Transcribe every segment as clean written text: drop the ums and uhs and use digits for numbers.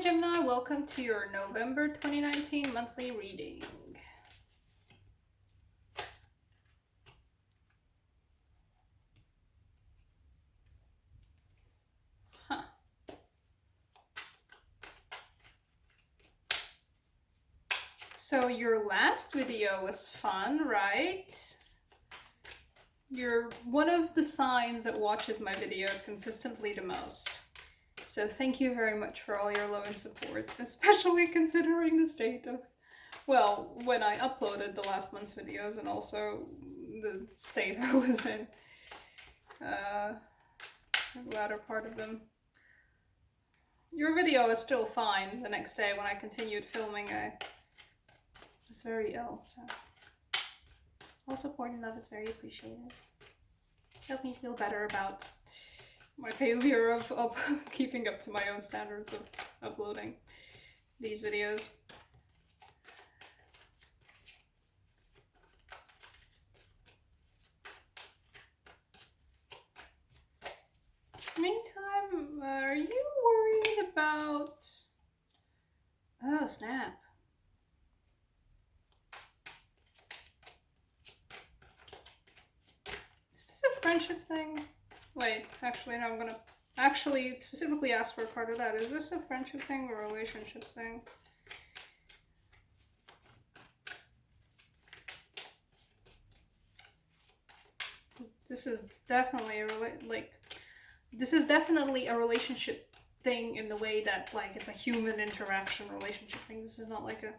Gemini, welcome to your November 2019 monthly reading. Huh. So your last video was fun, right? You're one of the signs that watches my videos consistently the most. So thank you very much for all your love and support, especially considering the state of, well, when I uploaded the last month's videos and also the state I was in, the latter part of them. Your video is still fine the next day when I continued filming. I was very ill, so all support and love is very appreciated. Help me feel better about my failure of keeping up to my own standards of uploading these videos. Meantime, are you worried about... Oh, snap. Is this a friendship thing? Wait, actually, no, I'm gonna actually specifically ask for a card of that. Is this a friendship thing or a relationship thing? This is definitely this is definitely a relationship thing in the way that, like, it's a human interaction relationship thing. This is not like a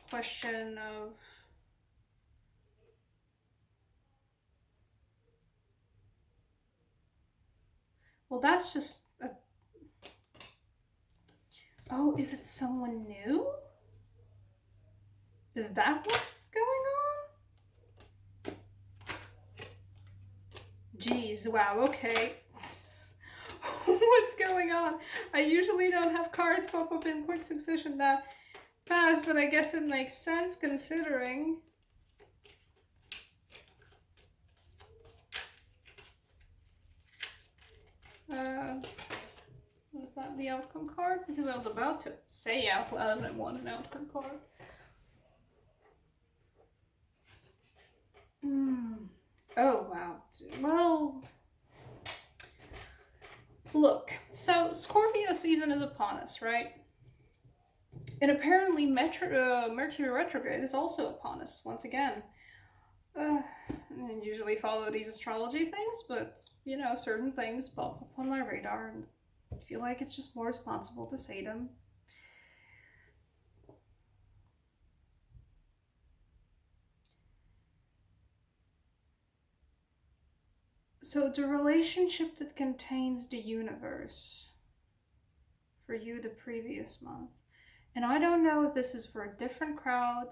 question of... Well, that's just a... Oh, is it someone new? Is that what's going on? Jeez, wow, okay. What's going on? I usually don't have cards pop up in quick succession that fast, but I guess it makes sense considering. Was that the outcome card? Because I was about to say out loud that I want an outcome card. Oh, wow. Well, look, so Scorpio season is upon us, right? And apparently Mercury retrograde is also upon us once again. I usually follow these astrology things, but, you know, certain things pop up on my radar and I feel like it's just more responsible to say them. So the relationship that contains the universe for you the previous month. And I don't know if this is for a different crowd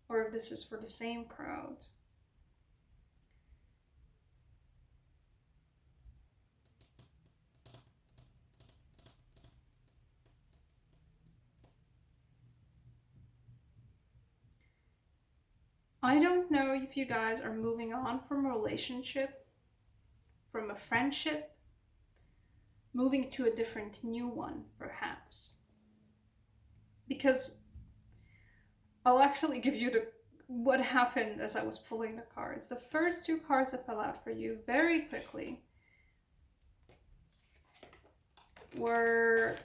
or if this is for the same crowd. I don't know if you guys are moving on from a relationship, from a friendship, moving to a different new one, perhaps. Because I'll actually give you what happened as I was pulling the cards. The first two cards that fell out for you very quickly were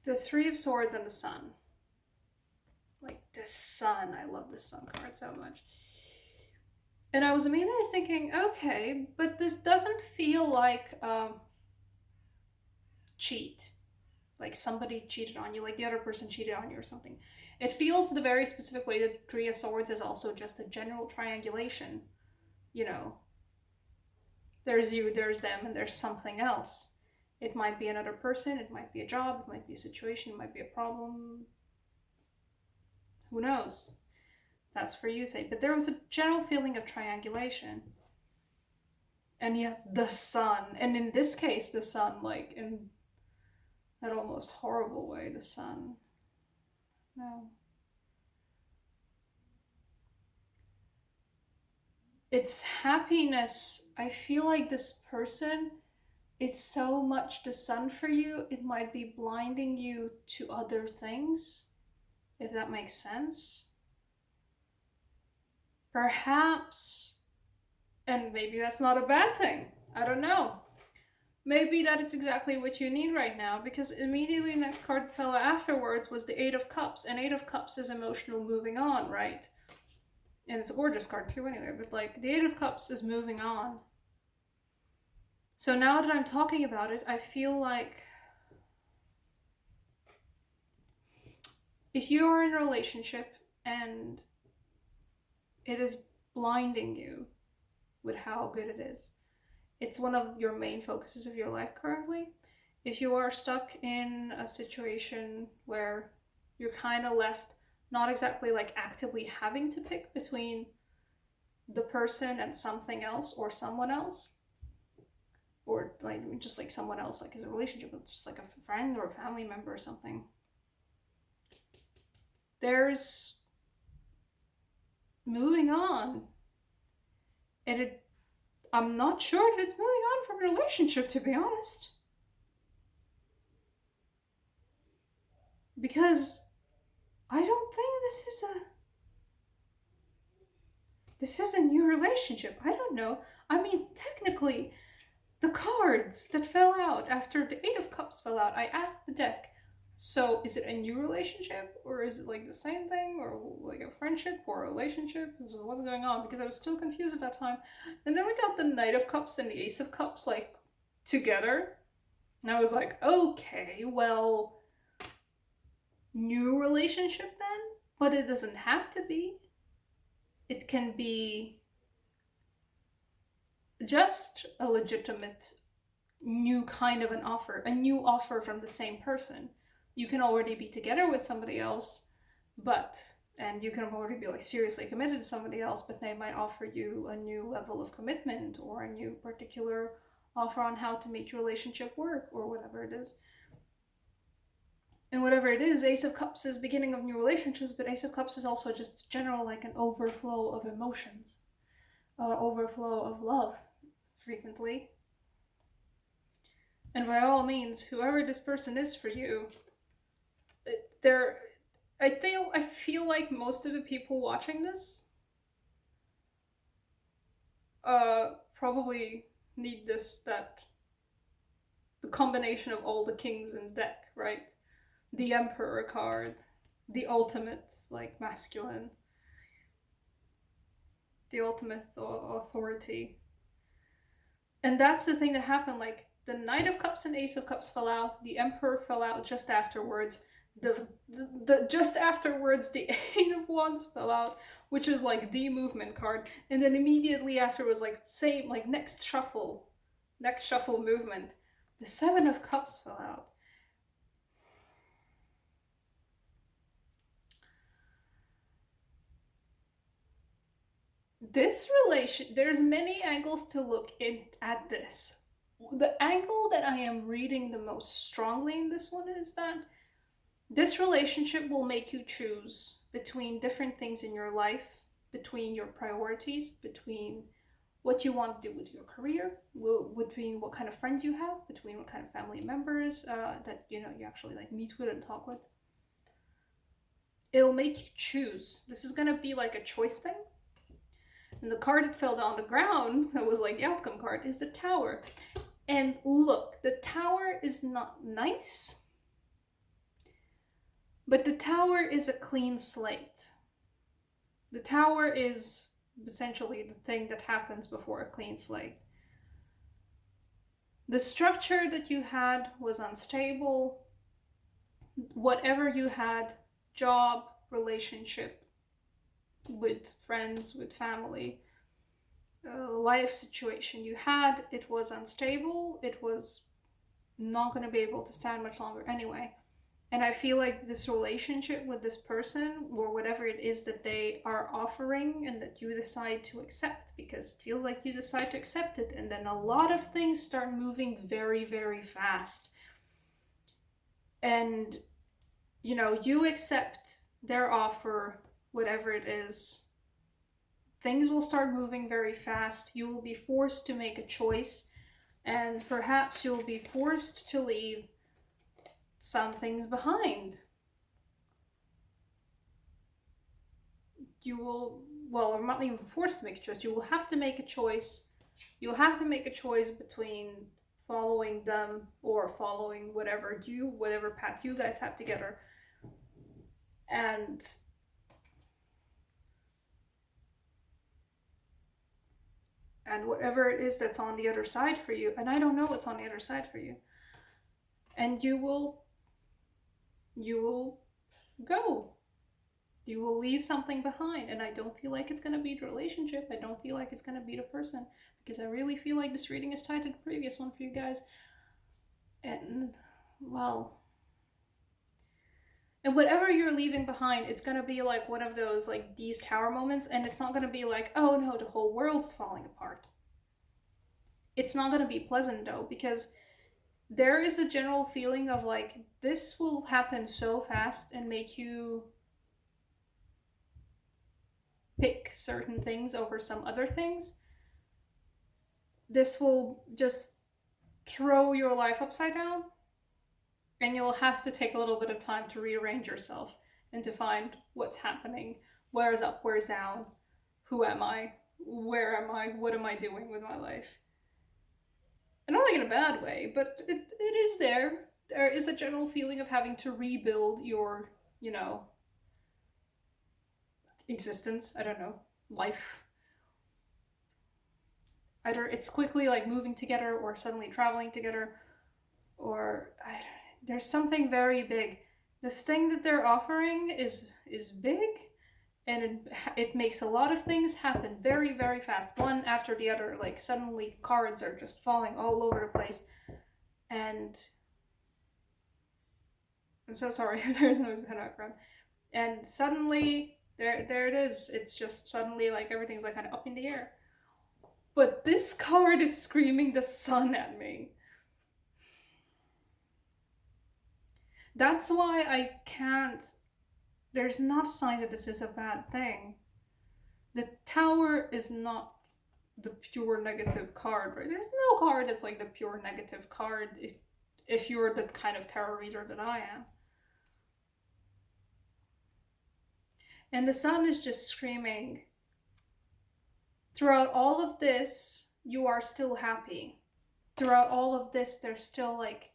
the Three of Swords and the Sun. Like, the Sun. I love the Sun card so much. And I was immediately thinking, okay, but this doesn't feel like cheat. Like somebody cheated on you, like the other person cheated on you or something. It feels the very specific way that Three of Swords is also just a general triangulation. You know, there's you, there's them, and there's something else. It might be another person, it might be a job, it might be a situation, it might be a problem. Who knows? That's for you to say. But there was a general feeling of triangulation. And yet the Sun, and in this case, the Sun, like in that almost horrible way, the Sun. No. It's happiness. I feel like this person it's so much the sun for you, it might be blinding you to other things, if that makes sense. Perhaps, and maybe that's not a bad thing. I don't know. Maybe that is exactly what you need right now, because immediately the next card that fell afterwards was the Eight of Cups, and Eight of Cups is emotional moving on, right? And it's a gorgeous card too anyway, but like the Eight of Cups is moving on. So now that I'm talking about it, I feel like if you are in a relationship and it is blinding you with how good it is, it's one of your main focuses of your life currently. If you are stuck in a situation where you're kind of left not exactly like actively having to pick between the person and something else or someone else, or like just like someone else, like is a relationship with just like a friend or a family member or something, there's moving on. And I'm not sure that it's moving on from a relationship, to be honest. Because I don't think this is a new relationship. I don't know. I mean, technically, the cards that fell out after the Eight of Cups fell out, I asked the deck, so is it a new relationship, or is it like the same thing, or like a friendship or a relationship? So what's going on? Because I was still confused at that time. And then we got the Knight of Cups and the Ace of Cups like together. And I was like, okay, well, new relationship then? But it doesn't have to be. It can be just a legitimate new kind of an offer, a new offer from the same person. You can already be together with somebody else, and you can already be like seriously committed to somebody else, but they might offer you a new level of commitment or a new particular offer on how to make your relationship work or whatever it is. And whatever it is, Ace of Cups is beginning of new relationships, but Ace of Cups is also just general like an overflow of emotions, overflow of love, frequently. And by all means, whoever this person is for you, I feel like most of the people watching this probably need the combination of all the kings in the deck, right? The Emperor card, the ultimate like masculine, the ultimate authority. And that's the thing that happened, like the Knight of Cups and Ace of Cups fell out, the Emperor fell out just afterwards. The just afterwards the Eight of Wands fell out, which is like the movement card, and then immediately after was like same like next shuffle movement. The Seven of Cups fell out. This relation, there's many angles to look at this. The angle that I am reading the most strongly in this one is that this relationship will make you choose between different things in your life, between your priorities, between what you want to do with your career, between what kind of friends you have, between what kind of family members that you actually like meet with and talk with. It'll make you choose. This is gonna be like a choice thing. And the card that fell down the ground, that was like the outcome card, is the Tower. And look, the Tower is not nice, but the Tower is a clean slate. The Tower is essentially the thing that happens before a clean slate. The structure that you had was unstable. Whatever you had, job, relationship, with friends, with family, life situation you had, it was unstable. It was not going to be able to stand much longer anyway. And I feel like this relationship with this person, or whatever it is that they are offering and that you decide to accept, because it feels like you decide to accept it, and then a lot of things start moving very, very fast. And, you accept their offer, whatever it is. Things will start moving very fast. You will be forced to make a choice. And perhaps you'll be forced to leave some things behind. You will, well, I'm not even forced to make a choice. You will have to make a choice. You'll have to make a choice between following them or following whatever path you guys have together. And whatever it is that's on the other side for you, and I don't know what's on the other side for you. And you will go. You will leave something behind, and I don't feel like it's going to be the relationship. I don't feel like it's going to be the person, because I really feel like this reading is tied to the previous one for you guys. And, well, and whatever you're leaving behind, it's going to be like one of those, like, these tower moments, and it's not going to be like, oh no, the whole world's falling apart. It's not going to be pleasant, though, because there is a general feeling of, like, this will happen so fast and make you pick certain things over some other things. This will just throw your life upside down, and you'll have to take a little bit of time to rearrange yourself and to find what's happening. Where's up, where's down? Who am I? Where am I? What am I doing with my life? And not like in a bad way, but it is there. There is a general feeling of having to rebuild your, existence. I don't know, life. Either it's quickly like moving together or suddenly traveling together, or there's something very big. This thing that they're offering is big, and it makes a lot of things happen very, very fast, one after the other. Like, suddenly cards are just falling all over the place, and I'm so sorry if there's noise in the background. And suddenly there it is. It's just suddenly like everything's like kind of up in the air. But this card is screaming the sun at me. That's why I can't. There's not a sign that this is a bad thing. The Tower is not the pure negative card, right? There's no card that's like the pure negative card if you're the kind of tarot reader that I am. And the sun is just screaming, throughout all of this, you are still happy. Throughout all of this, there's still like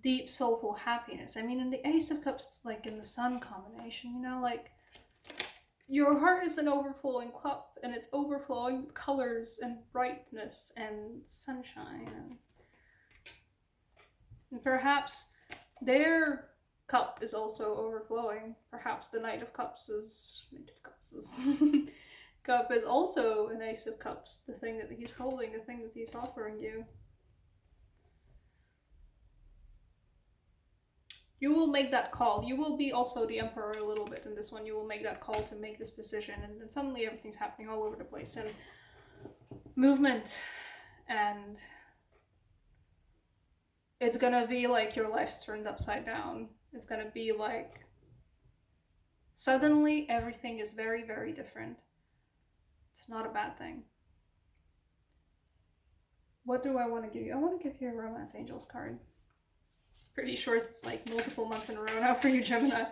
deep soulful happiness. I mean, in the Ace of Cups, like in the Sun combination, like your heart is an overflowing cup, and it's overflowing with colors and brightness and sunshine. And perhaps their cup is also overflowing. Perhaps the Knight of Cups cup is also an Ace of Cups, the thing that he's holding, the thing that he's offering you. You will make that call. You will be also the Emperor a little bit in this one. You will make that call to make this decision, and then suddenly everything's happening all over the place, and movement, and it's gonna be like your life's turned upside down. It's gonna be like suddenly everything is very, very different. It's not a bad thing. What do I want to give you? I want to give you a Romance Angels card. Pretty sure it's like multiple months in a row now for you, Gemini.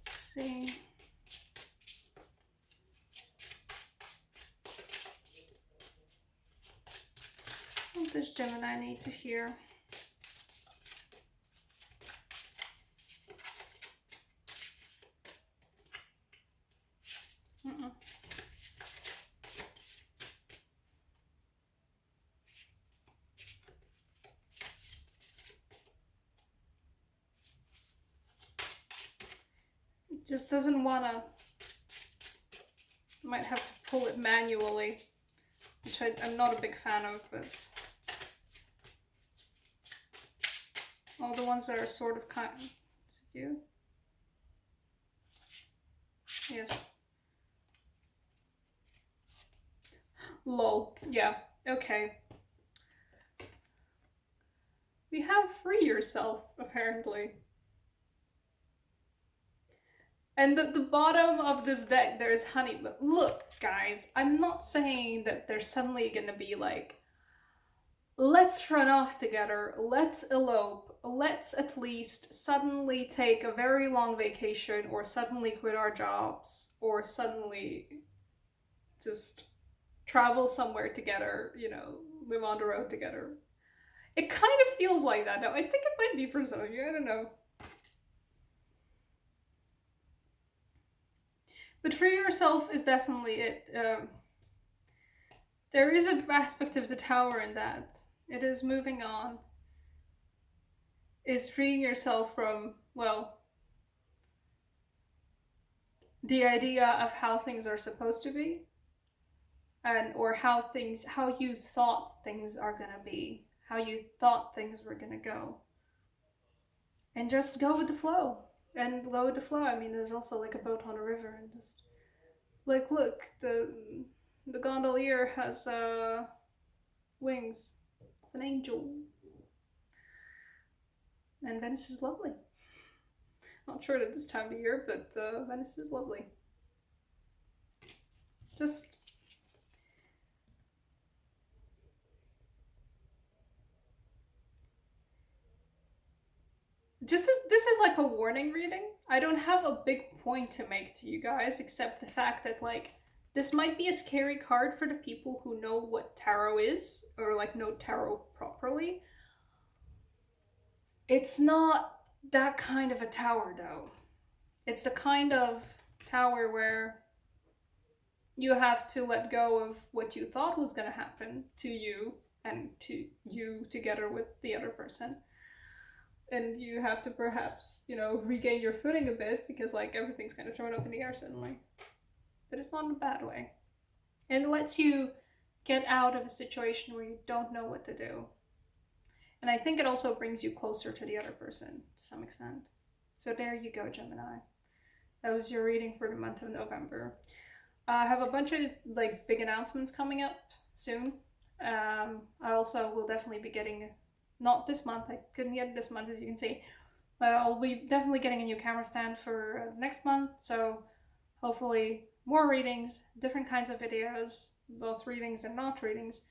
Let's see. What does Gemini need to hear? Just doesn't wanna. Might have to pull it manually, which I'm not a big fan of, but all the ones that are sort of kind. Is it you? Yes. Lol. Yeah. Okay. We have free yourself, apparently. And the bottom of this deck, there's honey. But look, guys, I'm not saying that there's suddenly gonna be like, let's run off together, let's elope, let's at least suddenly take a very long vacation, or suddenly quit our jobs, or suddenly just travel somewhere together, you know, live on the road together. It kind of feels like that now. I think it might be for some of you, I don't know. But free yourself is definitely it. There is an aspect of the tower in that. It is moving on. Is freeing yourself from, well, the idea of how things are supposed to be, and or how you thought things are gonna be, how you thought things were gonna go, and just go with the flow. And go with the flow. I mean, there's also like a boat on a river, and just like, look, the gondolier has wings. It's an angel. And Venice is lovely. Not sure at this time of year, but Venice is lovely. Just this is like a warning reading. I don't have a big point to make to you guys, except the fact that like this might be a scary card for the people who know what tarot is, or like know tarot properly. It's not that kind of a tower though. It's the kind of tower where you have to let go of what you thought was going to happen to you and to you together with the other person. And you have to perhaps, you know, regain your footing a bit, because like everything's kind of thrown up in the air suddenly. But it's not in a bad way. And it lets you get out of a situation where you don't know what to do. And I think it also brings you closer to the other person to some extent. So there you go, Gemini. That was your reading for the month of November. I have a bunch of like big announcements coming up soon. I also will definitely be getting, not this month, I couldn't get it this month as you can see, but I'll be definitely getting a new camera stand for next month. So hopefully more readings, different kinds of videos, both readings and not readings,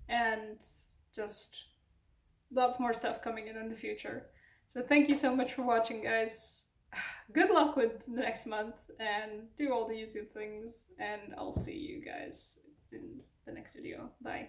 and just lots more stuff coming in the future. So thank you so much for watching, guys. Good luck with the next month, and do all the YouTube things, and I'll see you guys in the next video. Bye.